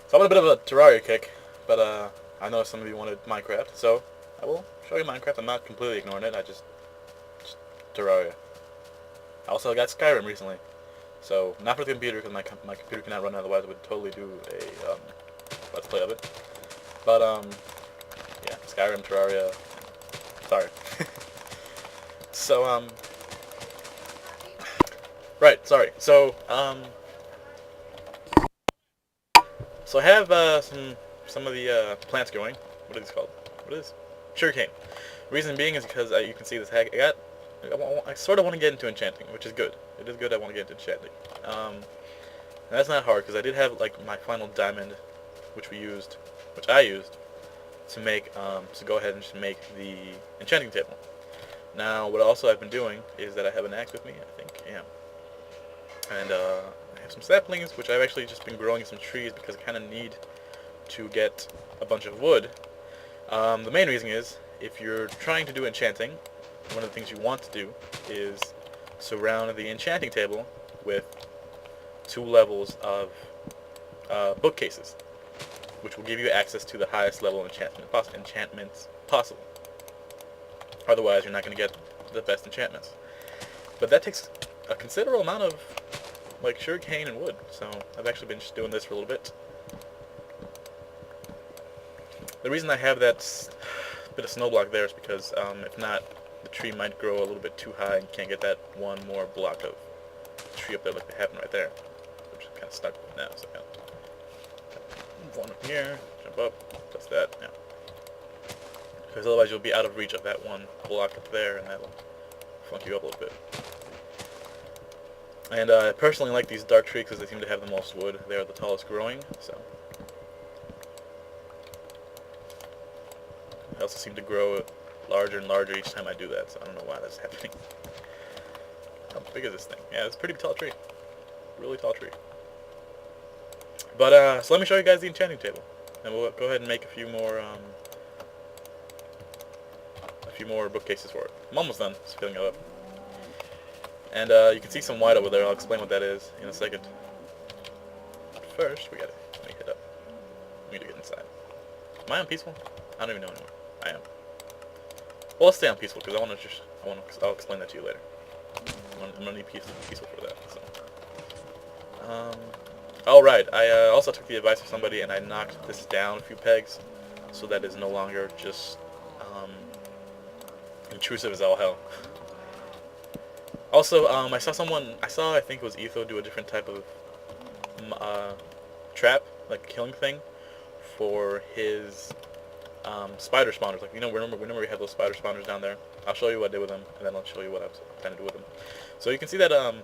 So I'm on a bit of a Terraria kick, but I know some of you wanted Minecraft, so I will show you Minecraft. I'm not completely ignoring it. Just Terraria. I also got Skyrim recently, so not for the computer because my computer cannot run it. Otherwise, I would totally do a let's play of it. But yeah, Skyrim, Terraria. Sorry. So right. Sorry. So I have some of the plants going. What are these called? What is sugarcane? Reason being is because you can see this hack. I sort of want to get into enchanting, which is good. It is good. I want to get into enchanting. And that's not hard because I did have like my final diamond, which I used to make to go ahead and just make the enchanting table. Now, what also I've been doing is that I have an axe with me. I think, yeah, and I have some saplings, which I've actually just been growing some trees because I kind of need to get a bunch of wood. The main reason is if you're trying to do enchanting, one of the things you want to do is surround the enchanting table with 2 levels of bookcases, which will give you access to the highest level enchantments possible. Otherwise, you're not going to get the best enchantments. But that takes a considerable amount of like sugarcane and wood, so I've actually been just doing this for a little bit. The reason I have that bit of snow block there is because if not, the tree might grow a little bit too high and you can't get that one more block of tree up there like they happen right there, which is kind of stuck now. So I move one up here, jump up, that's that, yeah. Because otherwise you'll be out of reach of that one block up there, and that'll funk you up a little bit. And I personally like these dark trees because they seem to have the most wood. They are the tallest growing, so. They also seem to grow larger and larger each time I do that, so I don't know why that's happening. How big is this thing? Yeah, it's a pretty tall tree. Really tall tree. But, so let me show you guys the enchanting table. And we'll go ahead and make a few more bookcases for it. I'm almost done, just filling it up. And you can see some white over there. I'll explain what that is in a second. But first, let me hit up. We need to get inside. Am I on peaceful? I don't even know anymore. I am. Well, let's stay on peaceful because I'll explain that to you later. I'm gonna need peaceful for that. So. All right. I also took the advice of somebody and I knocked this down a few pegs, so that is no longer just intrusive as all hell. Also, I saw I think it was Etho do a different type of trap, like killing thing, for his spider spawners. Like, whenever we had those spider spawners down there, I'll show you what I did with them, and then I'll show you what I was trying to do with them. So you can see that I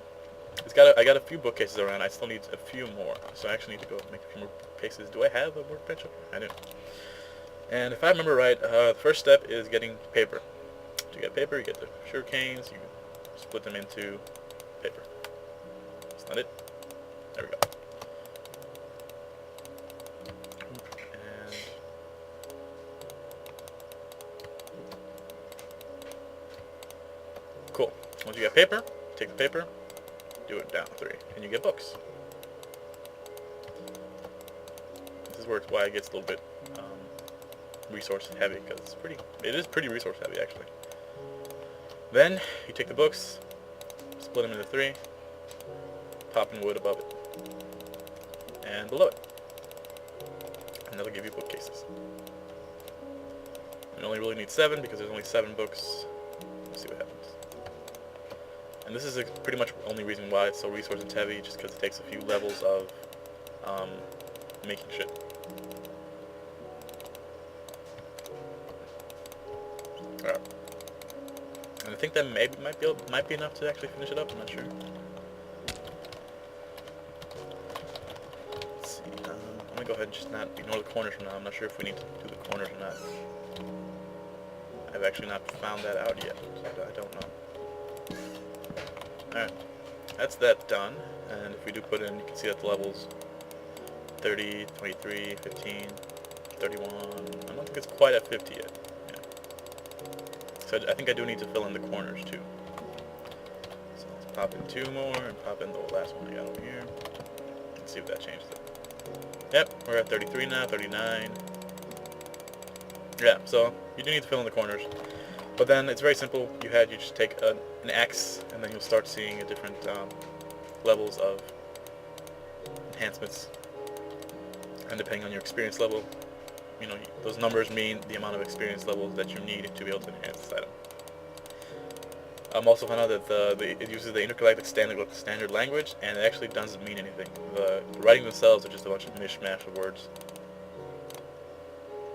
got a few bookcases around. I still need a few more, so I actually need to go make a few more bookcases. Do I have a workbench up here? I do. And if I remember right, the first step is getting paper. To get paper, you get the sugar canes, you split them into paper. That's not it. There we go. And cool. Once you get paper, take the paper, do it down 3, and you get books. This is why it gets a little bit resource heavy, because it is pretty resource heavy actually. Then you take the books, split them into 3, pop in wood above it and below it, and that'll give you bookcases. You only really need 7 because there's only 7 books. Let's see what happens. And this is pretty much the only reason why it's so resource heavy, just because it takes a few levels of making shit. Alright. And I think that might be enough to actually finish it up. I'm not sure. Let's see. I'm gonna go ahead and just not ignore the corners for now. I'm not sure if we need to do the corners or not. I've actually not found that out yet, so I don't know. Alright, that's that done. And if we do put in, you can see that the levels 30, 23, 15, 31. I don't think it's quite at 50 yet. So I think I do need to fill in the corners too. So let's pop in 2 more and pop in the last one I got over here. Let's see if that changes it. Yep, we're at 33 now, 39. Yeah, so you do need to fill in the corners. But then it's very simple. You just take an X, and then you'll start seeing a different levels of enhancements. And depending on your experience level, you know, those numbers mean the amount of experience levels that you need to be able to enhance this item. Also found out that it uses the intergalactic standard language, and it actually doesn't mean anything. The writing themselves are just a bunch of mishmash of words.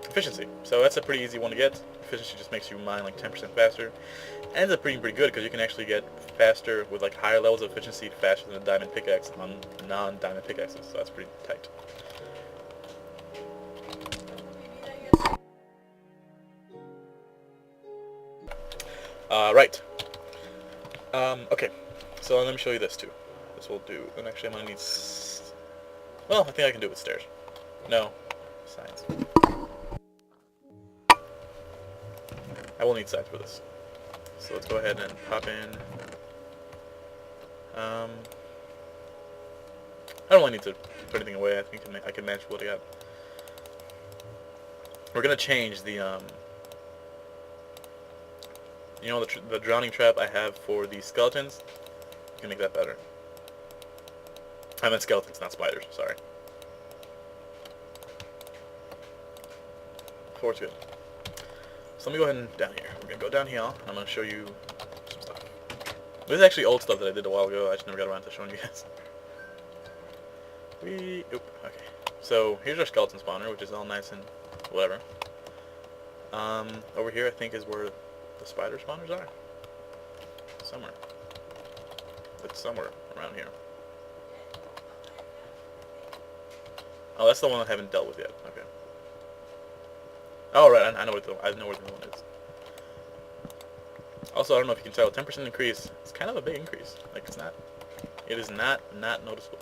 Efficiency. So that's a pretty easy one to get. Efficiency just makes you mine like 10% faster. And ends up being pretty good because you can actually get faster with like higher levels of efficiency faster than a diamond pickaxe on non-diamond pickaxes. So that's pretty tight. Right. Okay. So let me show you this too. This will do. And actually I'm going to need... Well, I think I can do it with stairs. No. Signs. I will need sides for this. So let's go ahead and pop in. I don't really need to put anything away. I think I can manage what I got. We're gonna change the you know, the drowning trap I have for the skeletons. You can make that better. I meant skeletons, not spiders. Sorry. 4's good. So let me go ahead and down here. We're going to go down here. I'm going to show you some stuff. This is actually old stuff that I did a while ago. I just never got around to showing you guys. Okay. So here's our skeleton spawner, which is all nice and whatever. Over here I think is where the spider spawners are. Somewhere. It's somewhere around here. Oh, that's the one I haven't dealt with yet. Okay. Oh, right, I know where the one is. Also, I don't know if you can tell, 10% increase, it's kind of a big increase. Like, it is not noticeable.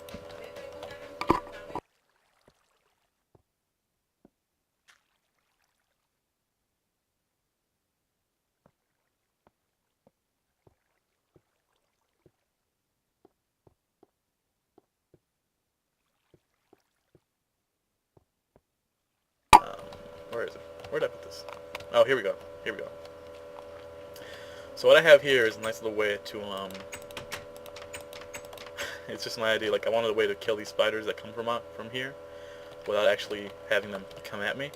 Where is it? Where did I put this? Oh, here we go. Here we go. So what I have here is a nice little way to, it's just my idea, like I wanted a way to kill these spiders that come from here without actually having them come at me.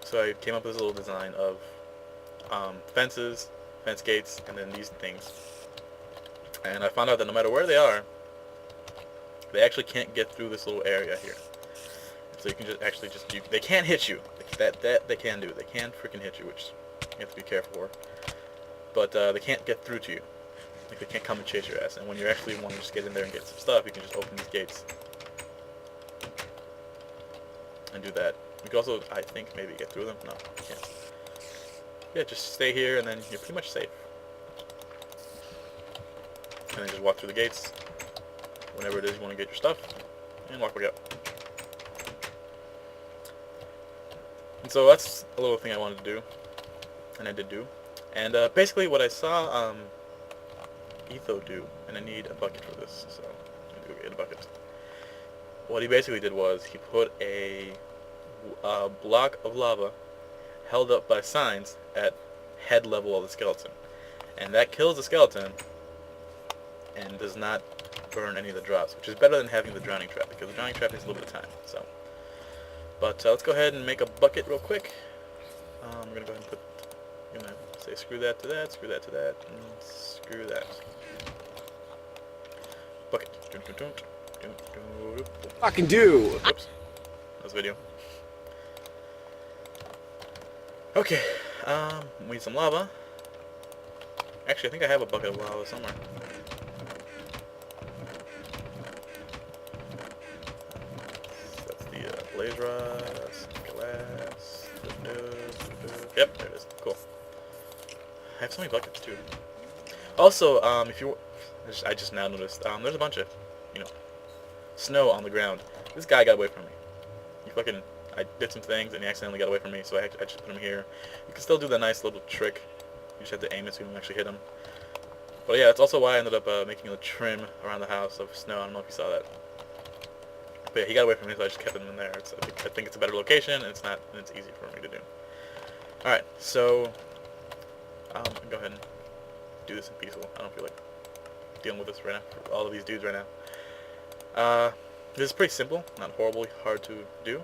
So I came up with this little design of fences, fence gates, and then these things. And I found out that no matter where they are, they actually can't get through this little area here. So you can they can't hit you. That they can do. They can freaking hit you, which you have to be careful for. But they can't get through to you. Like they can't come and chase your ass. And when you actually want to just get in there and get some stuff, you can just open these gates and do that. You can also, I think, maybe get through them. No, you can't. Yeah, just stay here and then you're pretty much safe. And then just walk through the gates whenever it is you want to get your stuff, and walk back out. And so that's a little thing I wanted to do, and I did do. And basically what I saw Etho do, and I need a bucket for this, so I'm going to go get a bucket. What he basically did was he put a block of lava held up by signs at head level of the skeleton. And that kills the skeleton and does not burn any of the drops, which is better than having the drowning trap, because the drowning trap takes a little bit of time. So, but let's go ahead and make a bucket real quick. I'm going to go ahead and I'm going to say screw that to that, screw that to that, and screw that. Bucket. Fucking do! Oops. That was video. Okay, we need some lava. Actually, I think I have a bucket of lava somewhere. That's the blaze rod, glass. Yep, there it is. Cool. I have so many buckets too. Also, if you, I just now noticed, there's a bunch of, snow on the ground. This guy got away from me. I did some things and he accidentally got away from me, so I just put him here. You can still do the nice little trick. You just have to aim it so you don't actually hit him. But yeah, that's also why I ended up making a trim around the house of snow. I don't know if you saw that. But yeah, he got away from me, so I just kept him in there. I think it's a better location, and it's not, and it's easy for me to do. All right, so go ahead and do this in peaceful. I don't feel like dealing with this right now. All of these dudes right now. This is pretty simple, not horribly hard to do.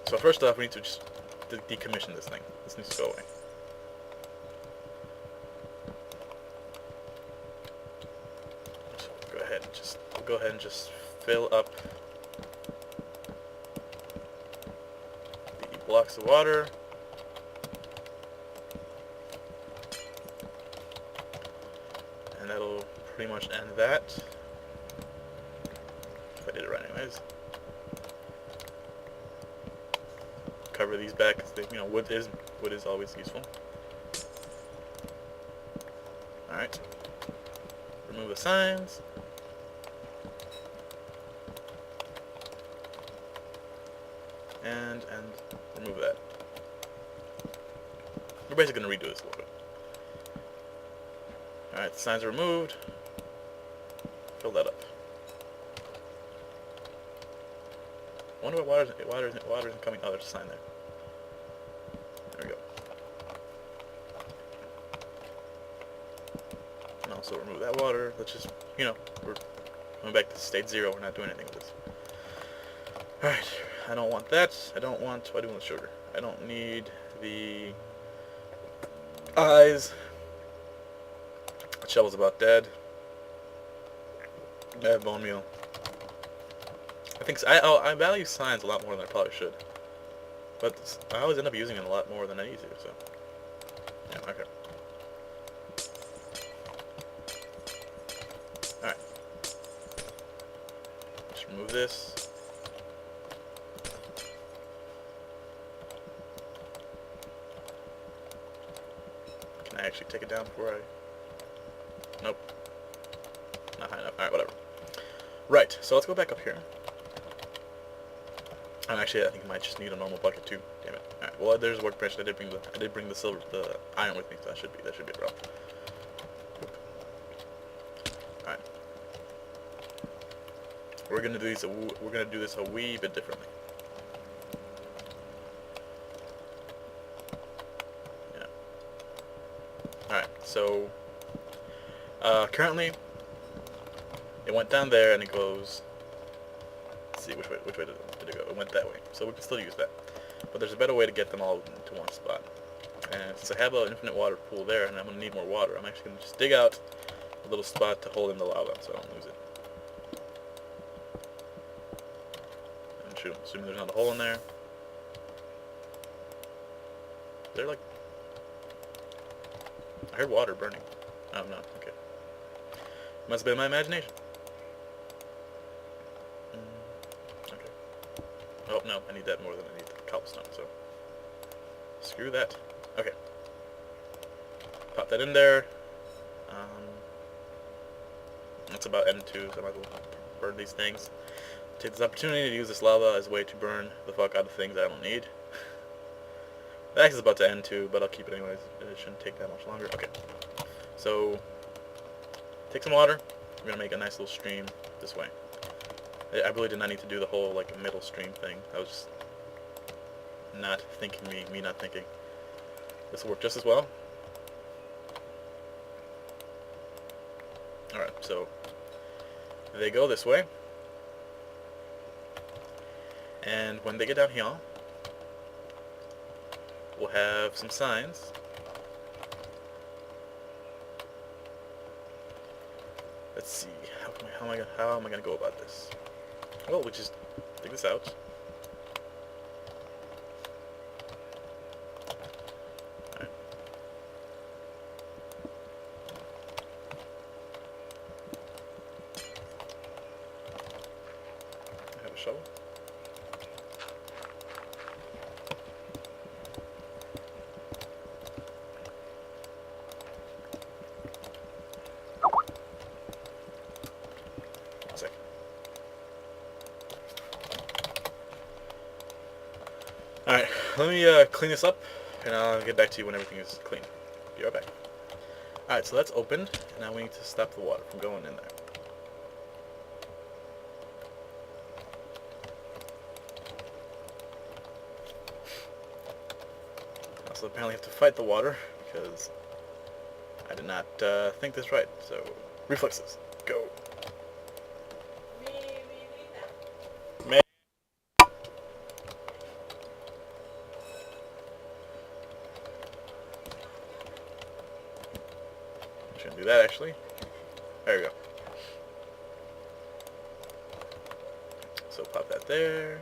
So first off, we need to just decommission this thing. This needs to go away. So go ahead and just fill up the blocks of water. And that'll pretty much end that. If I did it right anyways. Cover these back, because wood is always useful. Alright. Remove the signs. And remove that. We're basically going to redo this a little bit. Alright, the signs are removed. Fill that up. I wonder what water isn't coming. Oh, there's a sign there. There we go. And also remove that water. Let's just, we're going back to state 0. We're not doing anything with this. Alright, I don't want that. What do I do with sugar? I don't need the eyes. The shovel's about dead. I have bone meal. I value signs a lot more than I probably should. But I always end up using it a lot more than I need to, so. Yeah, okay. Alright. Just remove this. Can I actually take it down before I... Nope. Not high enough. Alright, whatever. Right, so let's go back up here. Actually, I think I might just need a normal bucket too. Damn it. Alright, well, there's a workbench. I did bring the iron with me, so that should be a problem. Alright. We're gonna do this a wee bit differently. Yeah. Alright, so currently it went down there and it goes. Let's see which way did it go? It went that way, so we can still use that. But there's a better way to get them all into one spot. And since I have an infinite water pool there, and I'm gonna need more water, I'm actually gonna just dig out a little spot to hold in the lava, so I don't lose it. And shoot, assuming there's not a hole in there. They're like, I heard water burning. Oh no, okay. Must have been my imagination. Oh, no, I need that more than I need the cobblestone, so screw that. Okay. Pop that in there. That's about N2, so I might as well burn these things. Take this opportunity to use this lava as a way to burn the fuck out of things I don't need. The axe is about to N2, but I'll keep it anyways. It shouldn't take that much longer. Okay. So, take some water. We're going to make a nice little stream this way. I really did not need to do the whole middle stream thing. I was just not thinking, me not thinking. This will work just as well. Alright, so they go this way. And when they get down here, we'll have some signs. Let's see, how am I gonna go about this? Well, we just dig this out. Alright. I have a shovel. One second. Alright, let me clean this up, and I'll get back to you when everything is clean. Be right back. Alright, so that's opened, and now we need to stop the water from going in there. also apparently have to fight the water, because I did not think this right. So, reflexes, go. Man. Shouldn't do that, actually. There we go. So pop that there.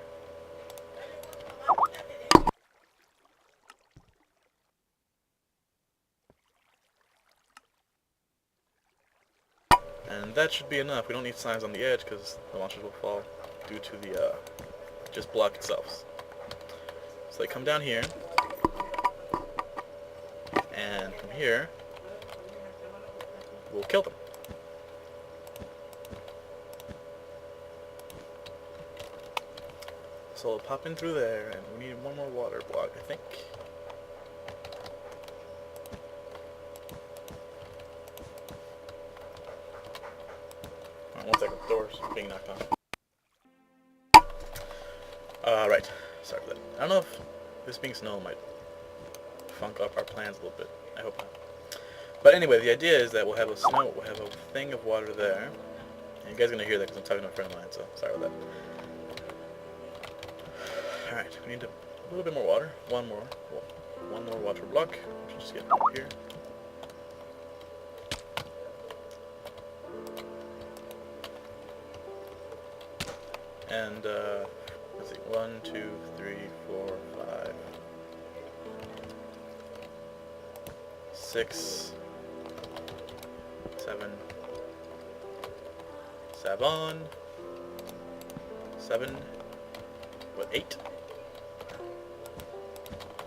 And that should be enough. We don't need signs on the edge because the launchers will fall due to the just block itself. So they come down here, and from here we'll kill them. So we'll pop in through there, and we need one more water block, I think. One second, the door's being knocked on. Right. Sorry for that. I don't know if this being snow might funk up our plans a little bit. I hope not. But anyway, the idea is that we'll have a thing of water there. And you guys are going to hear that because I'm talking to a friend of mine, so sorry about that. Alright, we need a little bit more water. One more water block. Just get over here. And, let's see, 1, 2, 3, 4, 5, 6, 7, 7, what, 8?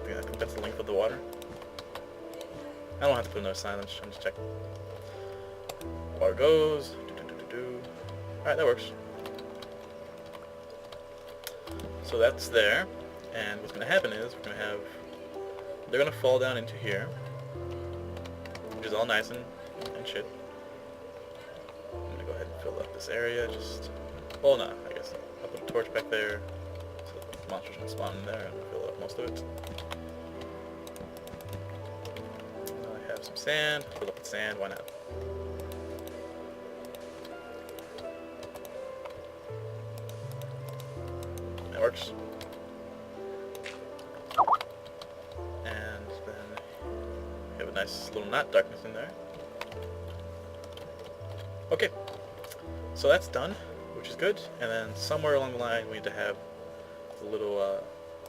Yeah, I think that's the length of the water. I don't have to put another sign, I'm just checking. Water goes, Alright, that works. So that's there, and what's going to happen is they're going to fall down into here, which is all nice and shit. I'm going to go ahead and fill up this area, well, no, I guess I'll put a torch back there, so the monsters can spawn in there and fill up most of it. I have some sand, fill up with sand, why not? That works. And then we have a nice little knot darkness in there. Okay, so that's done, which is good. And then somewhere along the line we need to have a little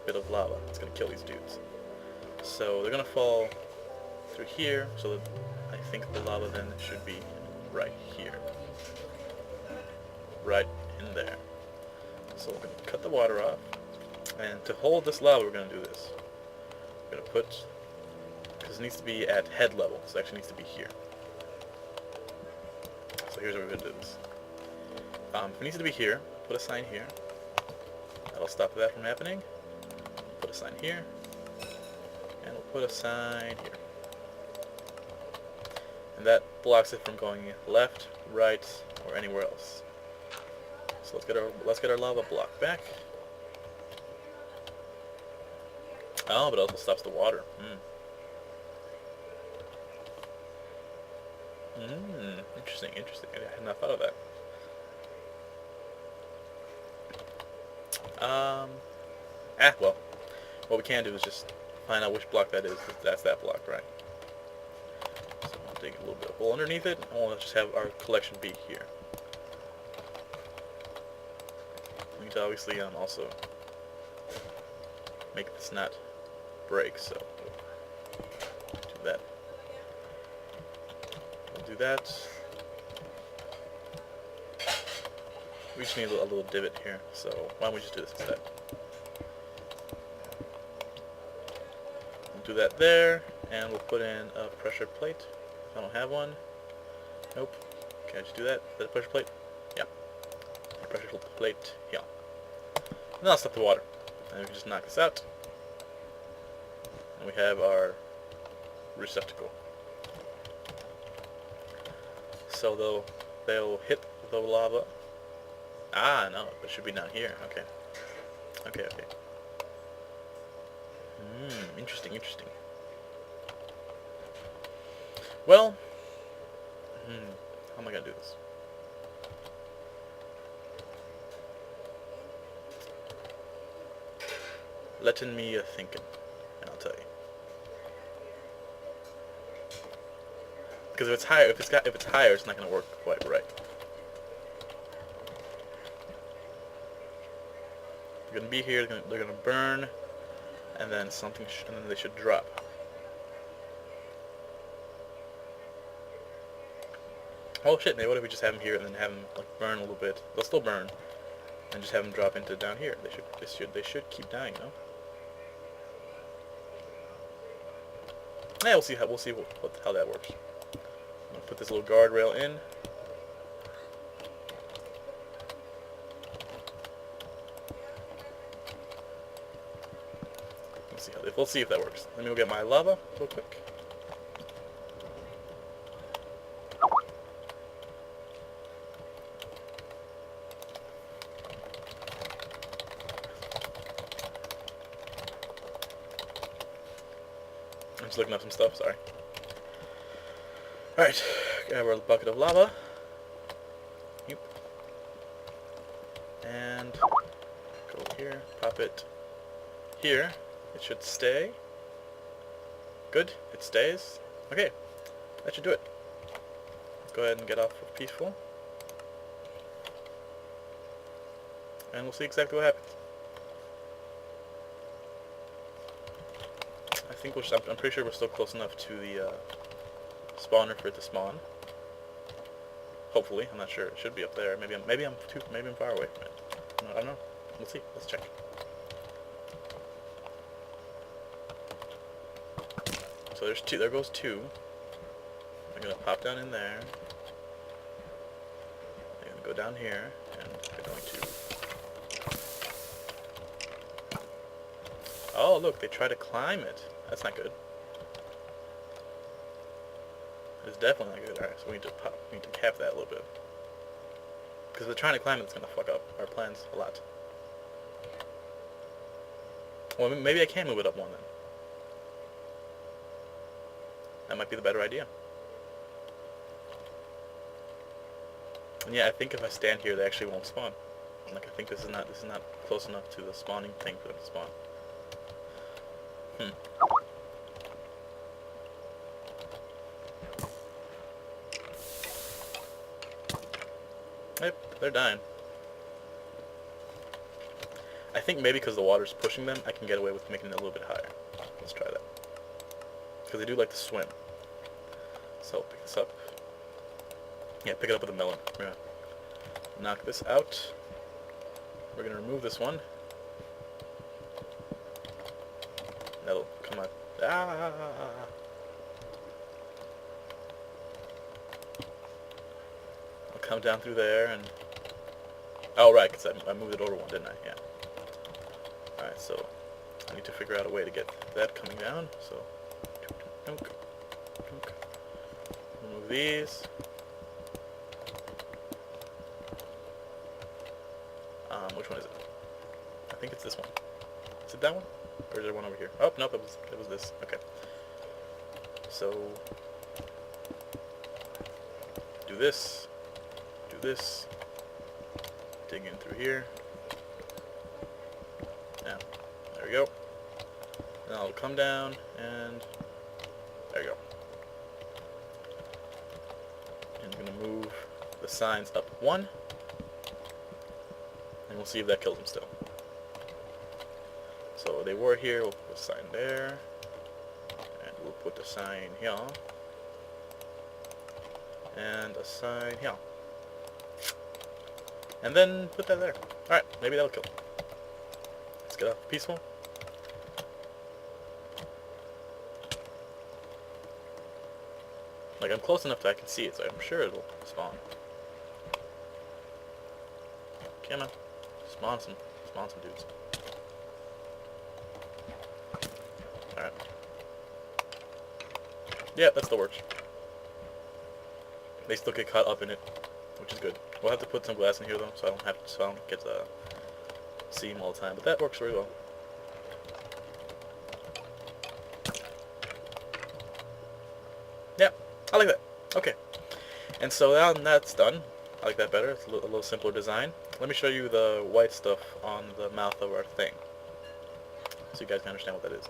bit of lava that's going to kill these dudes. So they're going to fall through here, so that I think the lava then should be right here. Right in there. So we're going to cut the water off, and to hold this lava we're going to do this. We're going to put, because it needs to be at head level, so it actually needs to be here. So here's what we're going to do this. If it needs to be here, put a sign here. That'll stop that from happening. Put a sign here, and we'll put a sign here. And that blocks it from going left, right, or anywhere else. So let's get our lava block back. Oh, but it also stops the water. Interesting. I had not thought of that. Well, what we can do is just find out which block that is, because that's that block, right? So I'll dig a little bit of hole underneath it, and we'll just have our collection be here. We need to obviously also make this not break, so do that. We'll do that. We just need a little divot here, so why don't we just do this instead? We'll do that there, and we'll put in a pressure plate. If I don't have one. Nope. Can I just do that? Is that a pressure plate? Yeah. A pressure plate, yeah. And that'll stop the water. And we can just knock this out. And we have our receptacle. So they'll hit the lava. Ah, no, it should be down here. Okay. Okay. Interesting. Well, how am I gonna do this? Letting me thinking, and I'll tell you. Because if it's higher, if it's higher, it's not gonna work quite right. They're gonna be here. They're gonna burn, and then and then they should drop. Oh shit! Maybe what if we just have them here and then have them like burn a little bit? They'll still burn, and just have them drop into down here. They should keep dying, no? Yeah, we'll see how that works. I'm gonna put this little guardrail in. We'll see if that works. Let me go get my lava real quick. I'm just looking up some stuff, sorry. Alright, grab our bucket of lava. Yep. And go here, pop it here. It should stay. Good, it stays. Okay, that should do it. Let's go ahead and get off of peaceful. And we'll see exactly what happens. I think I'm pretty sure we're still close enough to the spawner for it to spawn. Hopefully, I'm not sure. It should be up there. Maybe I'm far away from it. I don't know. We'll see. Let's check. So there's two. There goes two. I'm gonna pop down in there. I'm gonna go down here, and we're going to. Oh, look! They try to climb it. That's not good. It's definitely not good. Alright, so we need to cap that a little bit. Because if they're trying to climb it, it's going to fuck up our plans a lot. Well, maybe I can move it up one then. That might be the better idea. And yeah, I think if I stand here, they actually won't spawn. Like, I think this is not close enough to the spawning thing for them to spawn. Yep, they're dying. I think maybe because the water's pushing them, I can get away with making it a little bit higher. Let's try that. Because they do like to swim. So, pick this up. Yeah, pick it up with a melon. We're gonna knock this out. We're gonna remove this one. That'll come out. Ah! I'll come down through there and... Oh, right, because I moved it over one, didn't I? Yeah. Alright, so I need to figure out a way to get that coming down. So, remove these. Which one is it? I think it's this one. Is it that one? Or is there one over here? Oh, nope, it was this. Okay. So, do this, dig in through here. Yeah, there we go. Then I'll come down, and there you go. And I'm going to move the signs up one, and we'll see if that kills them still. So they were here, we'll put a sign there, and we'll put a sign here, and a sign here. And then put that there. Alright, maybe that'll kill. Let's get off peaceful. Like, I'm close enough that I can see it, so I'm sure it'll spawn. Come on. Spawn some dudes. Alright. Yeah, that still works. They still get caught up in it, which is good. We'll have to put some glass in here though, so I don't get to see them all the time. But that works very well. Yeah, I like that. Okay. And so now that's done. I like that better. It's a little simpler design. Let me show you the white stuff on the mouth of our thing, so you guys can understand what that is.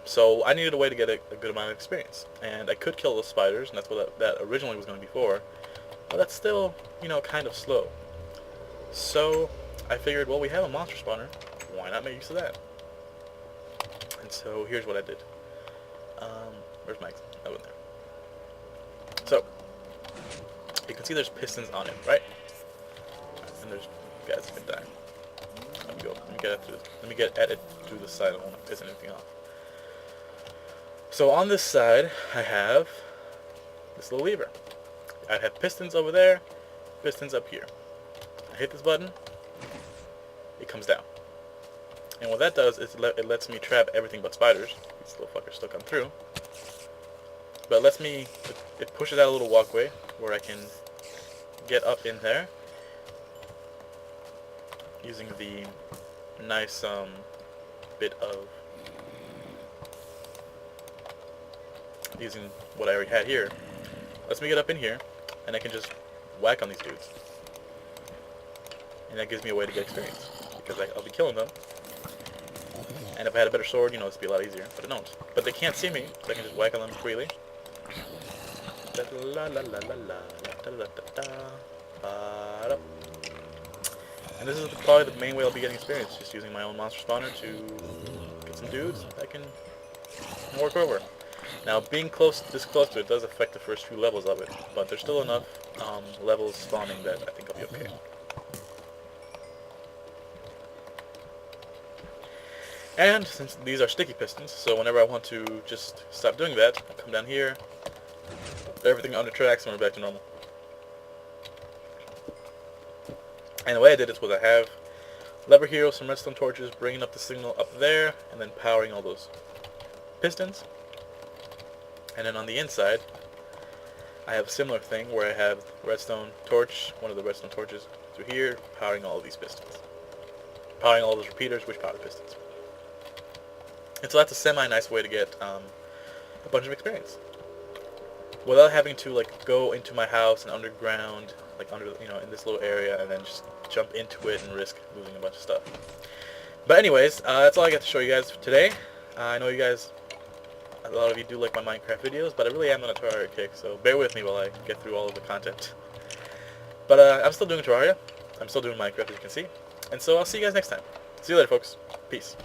So I needed a way to get a good amount of experience, and I could kill those spiders, and that's what that originally was going to be for, but that's still, you know, kind of slow. So I figured, well, we have a monster spawner, why not make use of that? And so here's what I did. Where's my... Oh, in there. So you can see there's pistons on it, right? And there's guys that can die. Let me go. Let me get at it through the side. I don't want to piss anything off. So on this side, I have this little lever. I have pistons over there, pistons up here. I hit this button, it comes down. And what that does is it lets me trap everything but spiders. These little fuckers still come through. But it pushes out a little walkway where I can get up in there using the nice bit of using what I already had here. Lets me get up in here, and I can just whack on these dudes, and that gives me a way to get experience because I'll be killing them. And if I had a better sword, you know, this would be a lot easier. But I don't. But they can't see me, so I can just whack on them freely. And this is probably the main way I'll be getting experience, just using my own monster spawner to get some dudes I can work over. Now, being this close to it does affect the first few levels of it, but there's still enough levels spawning that I think I'll be okay. And since these are sticky pistons, so whenever I want to just stop doing that, I come down here, everything under tracks, and we're back to normal. And the way I did it was I have lever here, some redstone torches, bringing up the signal up there, and then powering all those pistons. And then on the inside, I have a similar thing where I have redstone torch, one of the redstone torches through here, powering all of these pistons. Powering all those repeaters, which power pistons. And so that's a semi-nice way to get a bunch of experience, without having to like go into my house and underground, like under, you know, in this little area, and then just jump into it and risk losing a bunch of stuff. But anyways, that's all I got to show you guys today. I know you guys, a lot of you do like my Minecraft videos, but I really am on a Terraria kick, so bear with me while I get through all of the content. But I'm still doing Terraria. I'm still doing Minecraft, as you can see. And so I'll see you guys next time. See you later, folks. Peace.